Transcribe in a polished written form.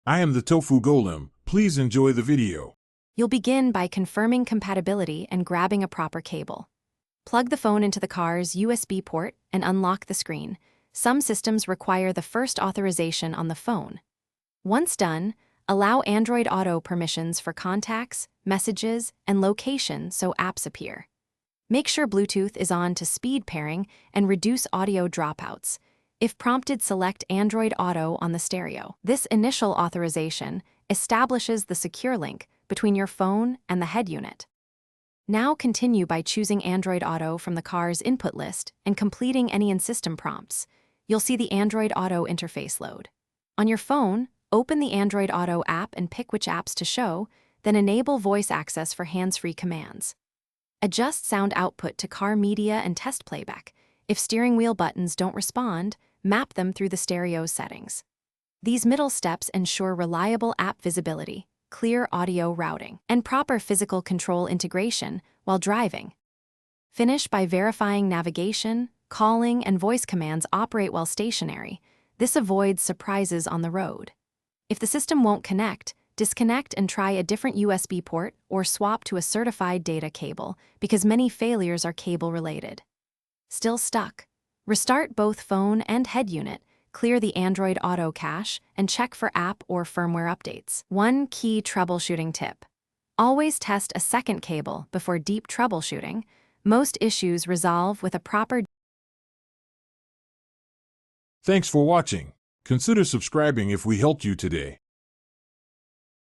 I am the Tofu Golem. Please enjoy the video. You'll begin by confirming compatibility and grabbing a proper cable. Plug the phone into the car's USB port and unlock the screen. Some systems require the first authorization on the phone. Once done, allow Android Auto permissions for contacts, messages, and location so apps appear. Make sure Bluetooth is on to speed pairing and reduce audio dropouts. If prompted, select Android Auto on the stereo. This initial authorization establishes the secure link between your phone and the head unit. Now continue by choosing Android Auto from the car's input list and completing any in-system prompts. You'll see the Android Auto interface load. On your phone, open the Android Auto app and pick which apps to show, then enable voice access for hands-free commands. Adjust sound output to car media and test playback. If steering wheel buttons don't respond, map them through the stereo's settings. These middle steps ensure reliable app visibility, clear audio routing, and proper physical control integration while driving. Finish by verifying navigation, calling, and voice commands operate while stationary. This avoids surprises on the road. If the system won't connect, disconnect and try a different USB port or swap to a certified data cable because many failures are cable-related. Still stuck? Restart both phone and head unit, clear the Android Auto cache, and check for app or firmware updates. One key troubleshooting tip: always test a second cable before deep troubleshooting. Most issues resolve with a proper. Thanks for watching. Consider subscribing if we helped you today.